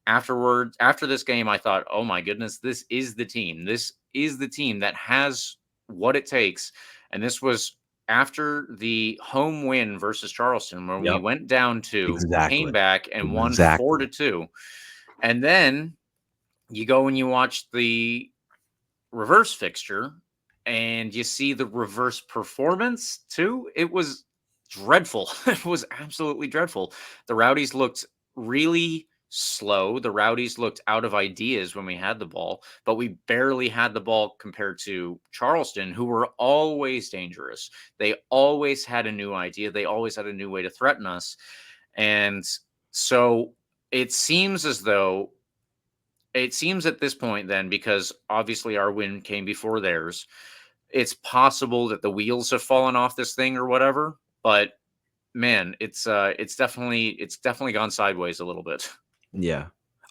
After this game, I thought, oh my goodness, this is the team. This is the team that has what it takes. And this was after the home win versus Charleston, where we went down 2, came back and won 4-2. And then you go and you watch the reverse fixture and you see the reverse performance too. It was dreadful. It was absolutely dreadful. The Rowdies looked really slow. The Rowdies looked out of ideas when we had the ball, but we barely had the ball compared to Charleston, who were always dangerous. They always had a new idea. They always had a new way to threaten us. And so it seems at this point then, because obviously our win came before theirs, it's possible that the wheels have fallen off this thing or whatever, but man, it's definitely gone sideways a little bit. Yeah.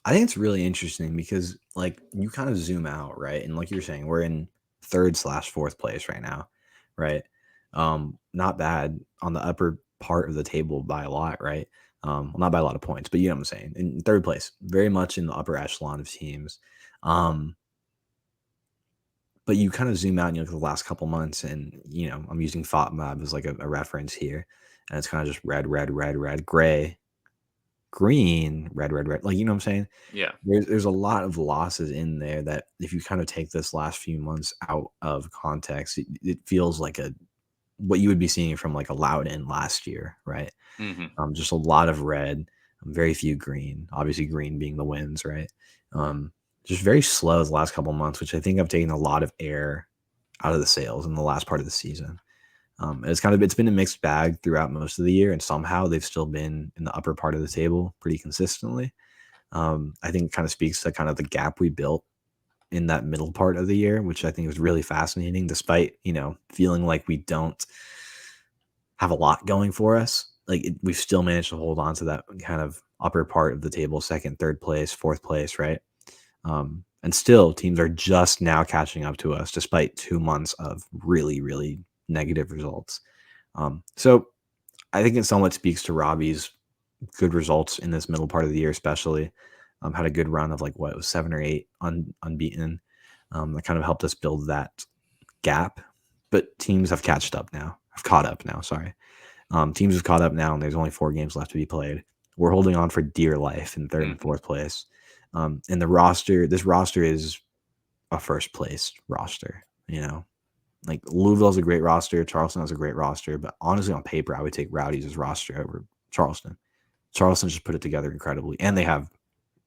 I think it's really interesting because like you kind of zoom out, right? And like you're saying, we're in 3rd/4th place right now, right? Not bad on the upper part of the table by a lot, right? Well, not by a lot of points, but you know what I'm saying. In 3rd place, very much in the upper echelon of teams. But you kind of zoom out and you look at the last couple months, and you know, I'm using FOTMAP as like a reference here, and it's kind of just red, gray, green, red, like, you know what I'm saying? Yeah. There's a lot of losses in there that if you kind of take this last few months out of context, it feels like what you would be seeing from like a Loudon last year, right? Mm-hmm. Just a lot of red, very few green, obviously green being the wins, right? Just very slow the last couple months, which I think I've taken a lot of air out of the sails in the last part of the season. It's been a mixed bag throughout most of the year, and somehow they've still been in the upper part of the table pretty consistently. I think it kind of speaks to kind of the gap we built in that middle part of the year, which I think was really fascinating, despite, you know, feeling like we don't have a lot going for us. Like we've still managed to hold on to that kind of upper part of the table, 2nd, 3rd place, 4th place, right? And still teams are just now catching up to us despite 2 months of really, really negative results. So I think it somewhat speaks to Robbie's good results in this middle part of the year, especially. Had a good run of like what, it was 7 or 8 unbeaten. That kind of helped us build that gap. But teams have caught up now. Sorry. Teams have caught up now, and there's only 4 games left to be played. We're holding on for dear life in 3rd and 4th place. And this roster is a 1st place roster, you know. Like Louisville's a great roster, Charleston has a great roster, but honestly on paper I would take Rowdies' roster over Charleston. Charleston just put it together incredibly, and they have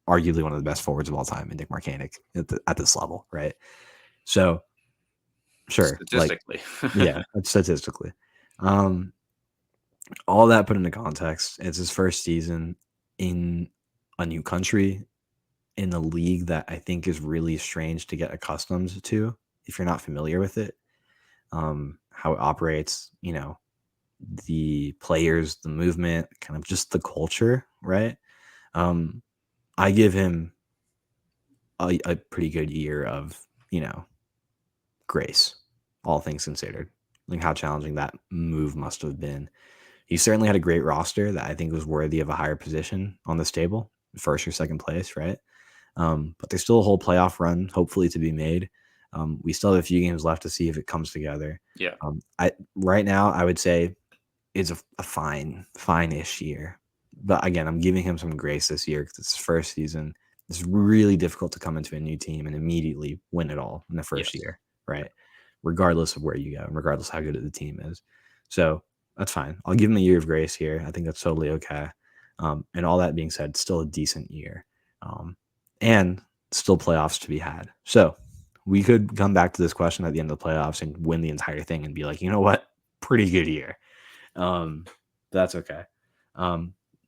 arguably one of the best forwards of all time in Nick Marcanic at this level, right? So sure, statistically. Yeah, statistically. All that put into context, it's his first season in a new country, in a league that I think is really strange to get accustomed to if you're not familiar with it. How it operates, you know, the players, the movement, kind of just the culture, right? I give him a pretty good year of, you know, grace, all things considered. Like how challenging that move must have been. He certainly had a great roster that I think was worthy of a higher position on this table, 1st or 2nd place, right? But there's still a whole playoff run, hopefully, to be made. We still have a few games left to see if it comes together. Yeah. Right now, I would say it's a fine-ish year. But again, I'm giving him some grace this year because it's his first season. It's really difficult to come into a new team and immediately win it all in the first year, right? Regardless of where you go, and regardless how good the team is. So that's fine. I'll give him a year of grace here. I think that's totally okay. And all that being said, still a decent year. And still playoffs to be had. So We could come back to this question at the end of the playoffs and win the entire thing and be like, you know what? Pretty good year. That's okay.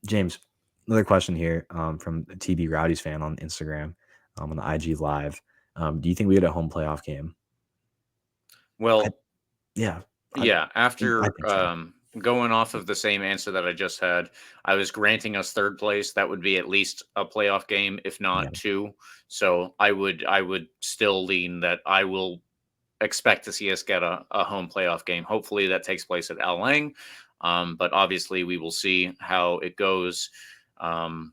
James, another question here from a TB Rowdies fan on Instagram on the IG Live. Do you think we get a home playoff game? Well, Yeah. yeah, I after think so. going off of the same answer that I just had, I was granting us third place. That would be at least a playoff game, if Yeah. not two. So I would still lean that I will expect to see us get a home playoff game. Hopefully that takes place at Al Lang. But obviously we will see how it goes. I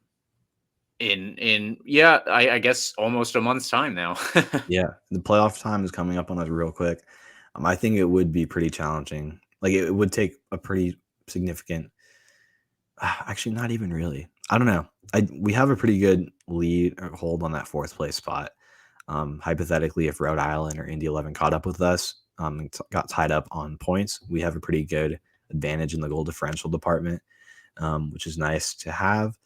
guess almost a month's time now. Yeah. The playoff time is coming up on us real quick. I think it would be pretty challenging. Like it would take a pretty significant. Actually, not even really. I don't know. We have a pretty good lead or hold on that fourth place spot. Hypothetically, if Rhode Island or Indy 11 caught up with us, and got tied up on points, we have a pretty good advantage in the goal differential department, which is nice to have.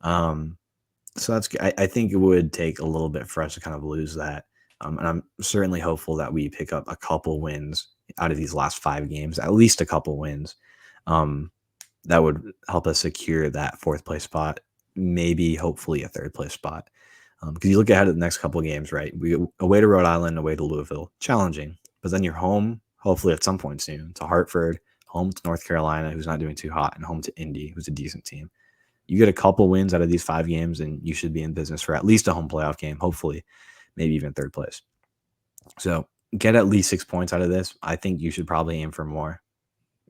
So that's. I think it would take a little bit for us to kind of lose that, and I'm certainly hopeful that we pick up a couple wins out of these last 5 games, at least a couple wins. That would help us secure that fourth place spot, maybe hopefully a third place spot. Because you look ahead at the next couple of games, right? We go away to Rhode Island, away to Louisville, challenging. But then you're home, hopefully at some point soon, to Hartford, home to North Carolina, who's not doing too hot, and home to Indy, who's a decent team. You get a couple wins out of these 5 games, and you should be in business for at least a home playoff game, hopefully, maybe even third place. So get at least 6 points out of this. I think you should probably aim for more.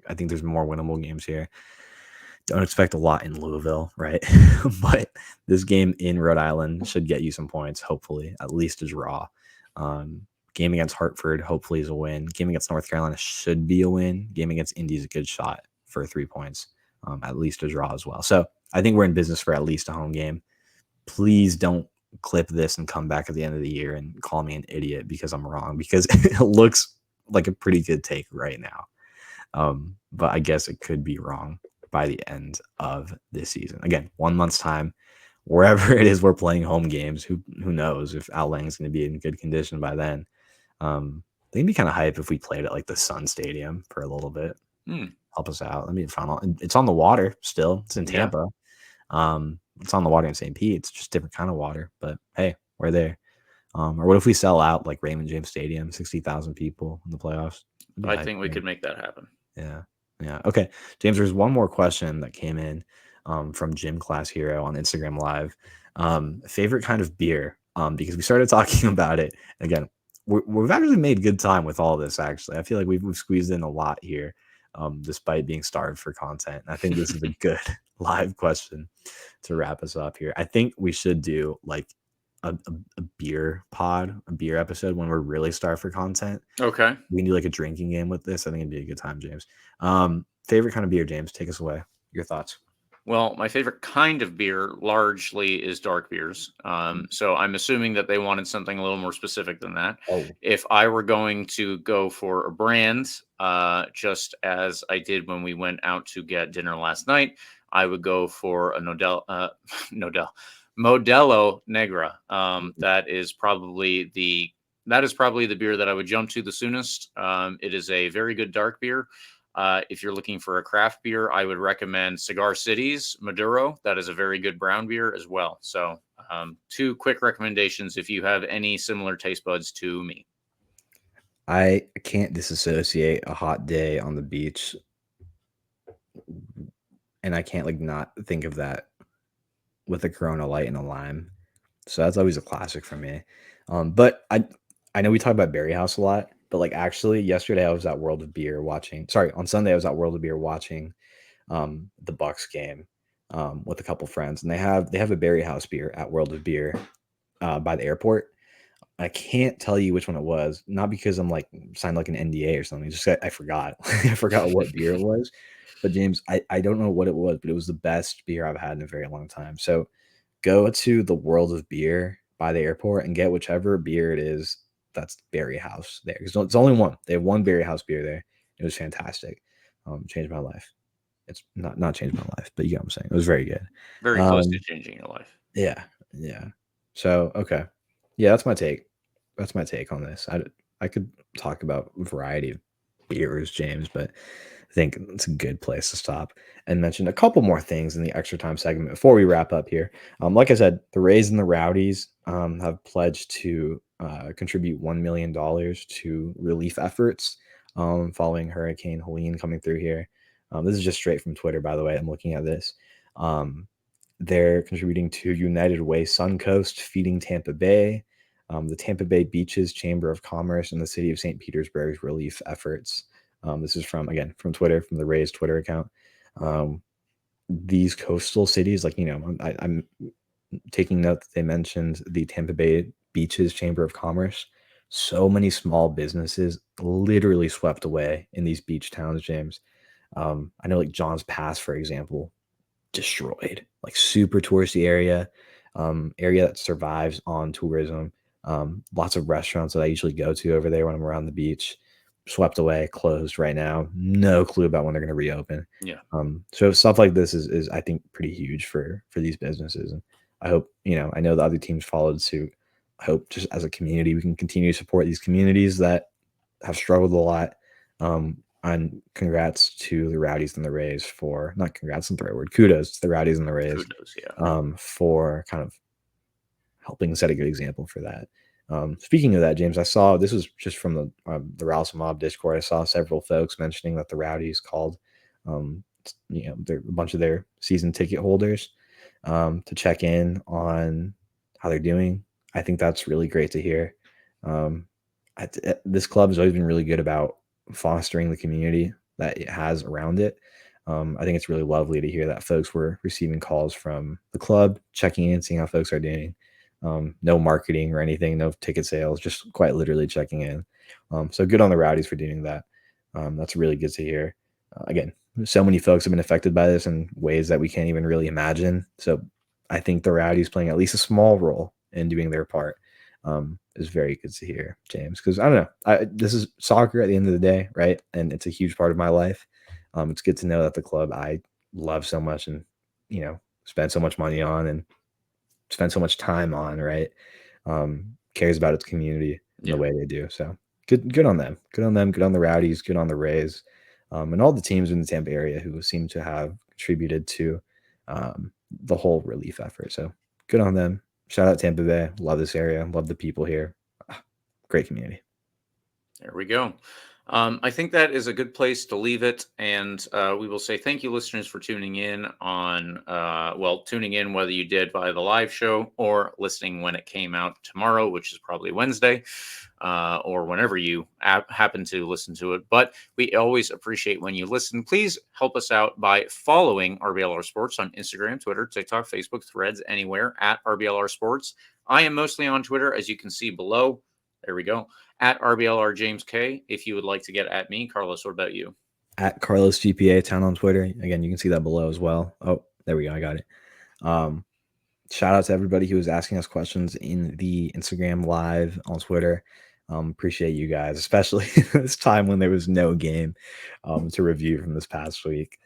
I think there's more winnable games here. Don't expect a lot in Louisville, right? But this game in Rhode Island should get you some points, hopefully, at least a draw. Game against Hartford, hopefully, is a win. Game against North Carolina should be a win. Game against Indy is a good shot for 3 points, at least a draw as well. So I think we're in business for at least a home game. Please don't clip this and come back at the end of the year and call me an idiot because I'm wrong, because it looks like a pretty good take right now. But I guess it could be wrong by the end of this season. Again, 1 month's time, wherever it is we're playing home games, who knows if Al Lang's going to be in good condition by then. I think it'd be kind of hype if we played at like the Sun Stadium for a little bit. Help us out. Let me find. It's on the water still. It's in Tampa. It's on the water in St. Pete. It's just different kind of water. But hey, we're there. Or what if we sell out like Raymond James Stadium, 60,000 people in the playoffs? I think we could make that happen. Yeah. Okay, James, there's one more question that came in from Gym Class Hero on Instagram Live. Favorite kind of beer? Because we started talking about it. Again, we've actually made good time with all this, actually. I feel like we've squeezed in a lot here, despite being starved for content. And I think this is a good live question to wrap us up here. I think we should do like a beer pod, a beer episode when we're really starved for content. Okay. We can do like a drinking game with this. I think it'd be a good time, James. Favorite kind of beer, James? Take us away. Your thoughts. Well, my favorite kind of beer largely is dark beers. So I'm assuming that they wanted something a little more specific than that. Oh. If I were going to go for a brand, just as I did when we went out to get dinner last night, I would go for a Modelo Negra. That is probably the beer that I would jump to the soonest. It is a very good dark beer. If you're looking for a craft beer, I would recommend Cigar City's Maduro. That is a very good brown beer as well. So 2 quick recommendations if you have any similar taste buds to me. I can't disassociate a hot day on the beach, and I can't like not think of that with a Corona Light and a lime. So that's always a classic for me. But I know we talk about Berry House a lot, but like actually yesterday I was at World of Beer watching. On Sunday I was at World of Beer watching the Bucks game with a couple friends, and they have a Berry House beer at World of Beer by the airport. I can't tell you which one it was, not because I'm like signed like an NDA or something. Just I forgot. I forgot what beer it was. But James, I don't know what it was, but it was the best beer I've had in a very long time. So go to the World of Beer by the airport and get whichever beer it is that's Berry House there. Because it's only one. They have one Berry House beer there. It was fantastic. Changed my life. It's not changed my life, but you get what I'm saying. It was very good. Very close to changing your life. Yeah. So, okay. Yeah, that's my take. that's my take on this. I could talk about a variety of beers, James, but I think it's a good place to stop and mention a couple more things in the extra time segment before we wrap up here. Like I said, the Rays and the Rowdies have pledged to contribute $1 million to relief efforts following Hurricane Helene coming through here. This is just straight from Twitter, by the way. I'm looking at this. They're contributing to United Way Suncoast feeding Tampa Bay, the Tampa Bay Beaches Chamber of Commerce, and the City of St. Petersburg's relief efforts. This is from Twitter, from the Rays Twitter account. These coastal cities, like, I'm taking note that they mentioned the Tampa Bay Beaches Chamber of Commerce. So many small businesses literally swept away in these beach towns, James. I know, like, John's Pass, for example, destroyed, like, super touristy area that survives on tourism. Lots of restaurants that I usually go to over there when I'm around the beach swept away, closed right now. No clue about when they're going to reopen. Yeah. So stuff like this is I think pretty huge for these businesses. And I hope, I know the other teams followed suit. I hope just as a community, we can continue to support these communities that have struggled a lot. And kudos to the Rowdies and the Rays for, not congrats, not the right word, kudos to the Rowdies and the Rays. Kudos, yeah. For kind of helping set a good example for that. Speaking of that, James, I saw, this was just from the Rouse Mob Discord. I saw several folks mentioning that the Rowdies called, a bunch of their season ticket holders to check in on how they're doing. I think that's really great to hear. This club has always been really good about fostering the community that it has around it. I think it's really lovely to hear that folks were receiving calls from the club, checking in, seeing how folks are doing. No marketing or anything, no ticket sales, just quite literally checking in. So good on the Rowdies for doing that. That's really good to hear. Again, so many folks have been affected by this in ways that we can't even really imagine. So I think the Rowdies playing at least a small role in doing their part is very good to hear, James. Because I don't know, this is soccer at the end of the day, right? And it's a huge part of my life. It's good to know that the club I love so much and, spend so much money on and spend so much time on, right? Cares about its community in the way they do. So good on them. Good on them. Good on the Rowdies. Good on the Rays. And all the teams in the Tampa area who seem to have contributed to the whole relief effort. So good on them. Shout out Tampa Bay. Love this area. Love the people here. Great community. There we go. I think that is a good place to leave it. And we will say thank you, listeners, for tuning in tuning in whether you did via the live show or listening when it came out tomorrow, which is probably Wednesday, or whenever you happen to listen to it. But we always appreciate when you listen. Please help us out by following RBLR Sports on Instagram, Twitter, TikTok, Facebook, Threads, anywhere at RBLR Sports. I am mostly on Twitter, as you can see below. There we go. At RBLR James K. If you would like to get at me, Carlos, what about you? At Carlos GPA Town on Twitter. Again, you can see that below as well. Oh, there we go. I got it. Shout out to everybody who was asking us questions in the Instagram live on Twitter. Appreciate you guys, especially this time when there was no game to review from this past week.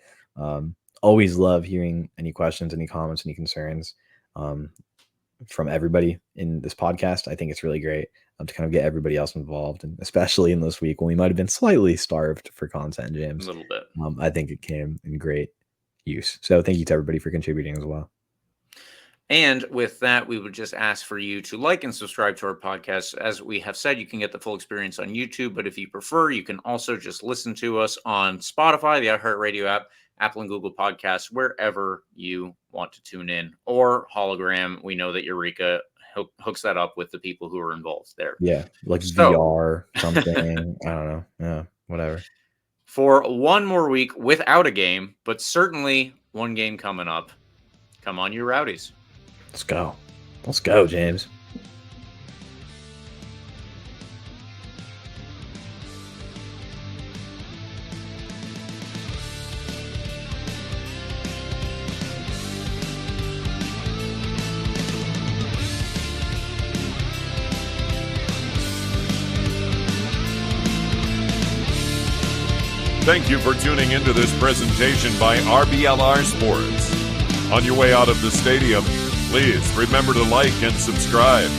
Always love hearing any questions, any comments, any concerns from everybody in this podcast. I think it's really great to kind of get everybody else involved, and especially in this week when we might have been slightly starved for content, James. A little bit. I think it came in great use. So thank you to everybody for contributing as well. And with that, we would just ask for you to like and subscribe to our podcast. As we have said, you can get the full experience on YouTube, but if you prefer, you can also just listen to us on Spotify, the iHeartRadio app, Apple and Google Podcasts, wherever you want to tune in, or Hologram. We know that Eureka hooks that up with the people who are involved there. Yeah, like VR, something. I don't know. Yeah, whatever. For one more week without a game, but certainly one game coming up. Come on, you Rowdies. Let's go. Let's go, James. Thank you for tuning into this presentation by RBLR Sports. On your way out of the stadium, please remember to like and subscribe.